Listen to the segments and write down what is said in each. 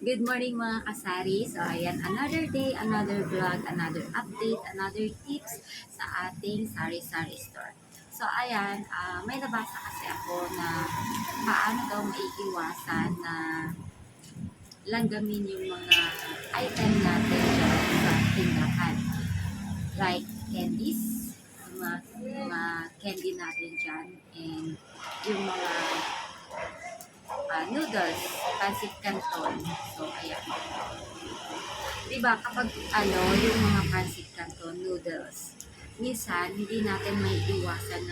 Good morning mga kasari. So ayan, another day, another vlog, another update, another tips sa ating sari-sari store. So ayan, may nabasa kasi ako na paano daw maiiwasan na langgamin yung mga item natin dyan sa tindahan. Like candies, yung mga candy natin dyan, and yung mga noodles, pancit canton. So ayan. Diba kapag yung mga pancit canton noodles, minsan hindi natin may iwasan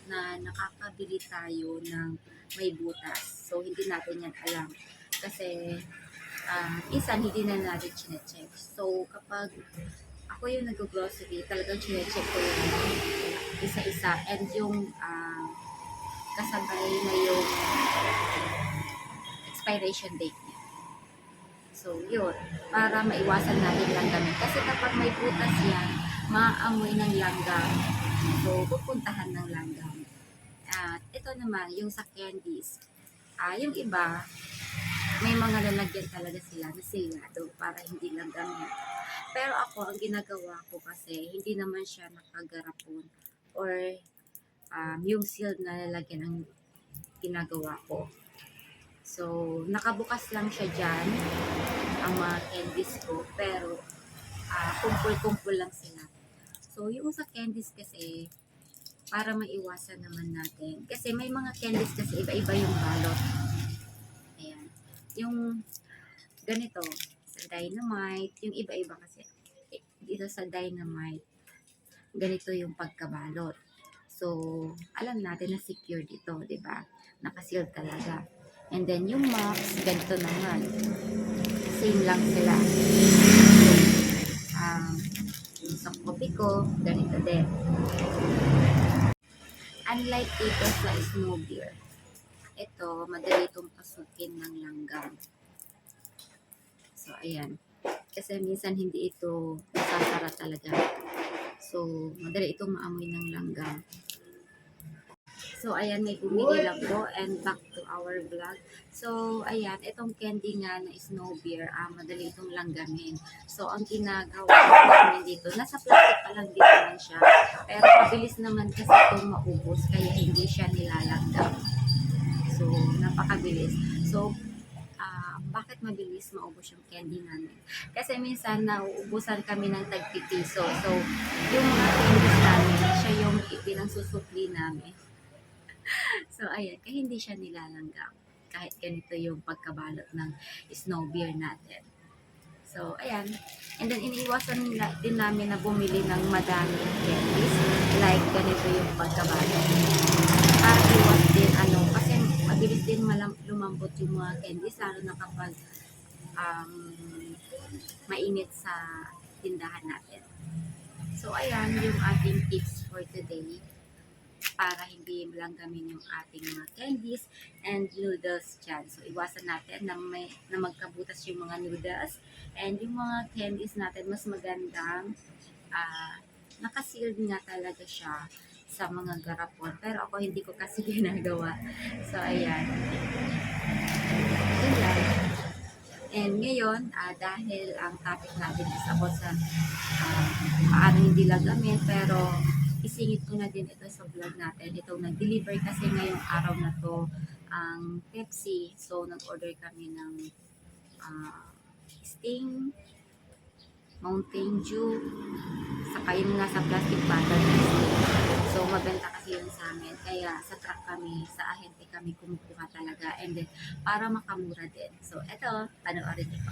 na nakakabili tayo ng may butas. So hindi natin yan alam. Kasi minsan hindi na natin chinecheck. So kapag ako yung nag-grocery, talagang chinecheck ko yung isa-isa. And yung kasabay na yung expiration date niya. So, yun. Para maiwasan natin langgam. Kasi kapag may butas yan, maamoy ng langgam. So, pupuntahan ng langgam. At ito naman, yung sa candies. Yung iba, may mga lalagyan talaga sila na silado para hindi langgam yan. Pero ako, ang ginagawa ko kasi, hindi naman siya nakagarapon or yung sealed na lalagyan ang ginagawa ko. So, nakabukas lang siya dyan, ang mga candies ko, pero kumpul-kumpul lang sila. So, yung sa candies kasi, para maiwasan naman natin. Kasi may mga candies kasi iba-iba yung balot. Ayan. Yung ganito, sa Dynamite, yung iba-iba kasi. Dito sa Dynamite, ganito yung pagkabalot. So, alam natin na secure dito, di ba? Nakaseal talaga. And then, yung Max, ganito naman. Same lang sila. Yung sa kopi ko, ganito din. Unlike dito sa snow beer, ito, madali itong pasukin ng langgam. So, ayan. Kasi minsan hindi ito nasasara talaga. So, madali itong maamoy ng langgam. So, ayan, may bumili lang po and back to our vlog. So, ayan, itong candy nga na snow beer, madali itong langgamin. So, ang ginagawa namin dito, nasa plastic pa lang dito naman siya. Pero mabilis naman kasi itong maubos, kaya hindi siya nilalanggam. So, napakabilis. So, bakit mabilis maubos yung candy namin? Kasi minsan nauubusan kami ng tagpipiso. So, yung mga candies namin, siya yung ipinangsusupli namin. So, ayan, kaya hindi siya nilalanggam. Kahit ganito yung pagkabalot ng snow beer natin. So, ayan. And then, iniiwasan din namin na bumili ng madaming candies. Like, ganito yung pagkabalot. Para iwas din, kasi mabilis din lumambot yung mga candies, lalo na kapag mainit sa tindahan natin. So, ayan yung ating tips for today, para hindi langgamin yung ating mga candies and noodles dyan. So, iwasan natin na magkabutas yung mga noodles and yung mga candies natin, mas magandang nakasealed nga talaga siya sa mga garapon. Pero ako hindi ko kasi ginagawa. So, ayan. Yun lang. And ngayon, dahil ang topic natin is about sa paano hindi langgamin, pero isingit ko na din ito sa vlog natin. Itong nag-deliver kasi ngayong araw na to ang Pepsi. So, nag-order kami ng Sting, Mountain Dew, saka yung nasa plastic bottle na Sting. So, mabenta kasi yun sa amin. Kaya sa truck kami, sa ahente kami kumukuha talaga. And then, para makamura din. So, eto, panoorin niyo pa.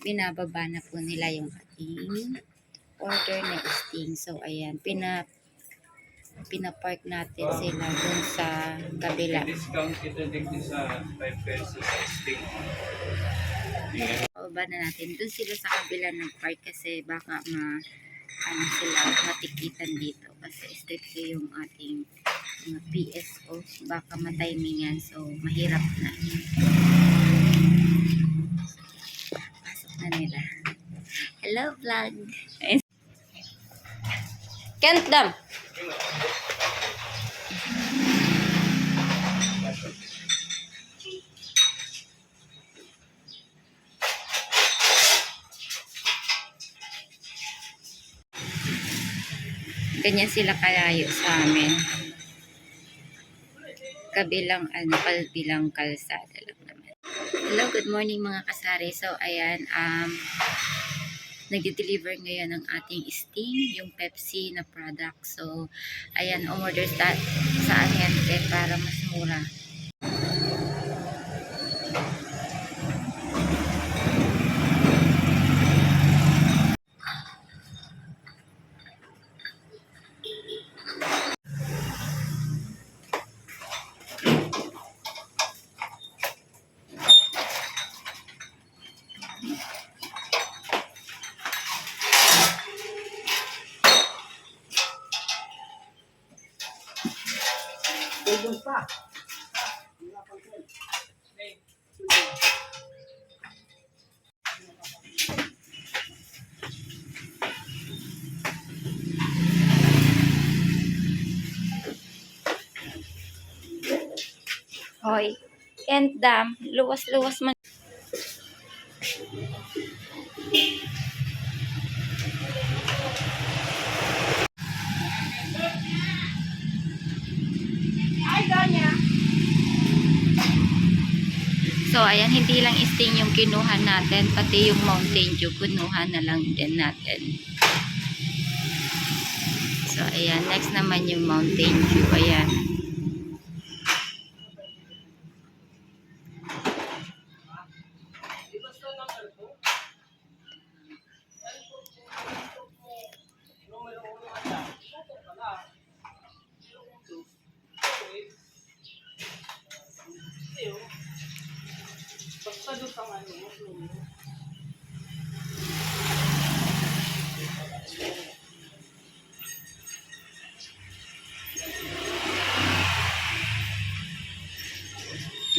Binababa na po nila yung ating order na sting. So, ayan, pinapark natin sila dun sa kabila. Discount kita dito sa 5 pesos sting. Pababa na natin. Dun sila sa kabila ng park kasi baka sila matikitan dito. Kasi strict yung ating mga PSO. Baka matimingan. So, mahirap na. Pasok na nila. Hello, vlog! Kent Dam! Ganyan sila kalayo sa amin. Kabilang kalsada lang naman. Hello, good morning mga kasari. So, ayan, nag-deliver ngayon ng ating Sting, yung Pepsi na product. So, ayan, umorder sa ahente para mas mura. Hoy, Kent Dam, luwas-luwas man. So, ayan, hindi lang Sting yung kinuha natin, pati yung Mountain Dew, kinuha na lang din natin. So, ayan, next naman yung Mountain Dew, ayan.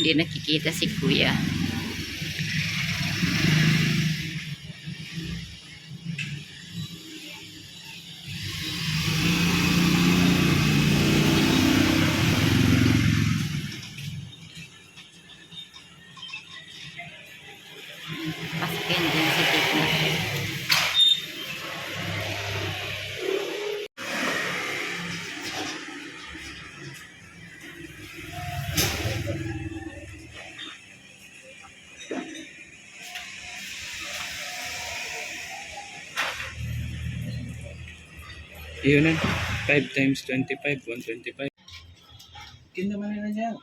Hindi nakikita si Kuya. Pasukin din si Tigna. Yun na. 5 times 25, 125. Kin naman na niya.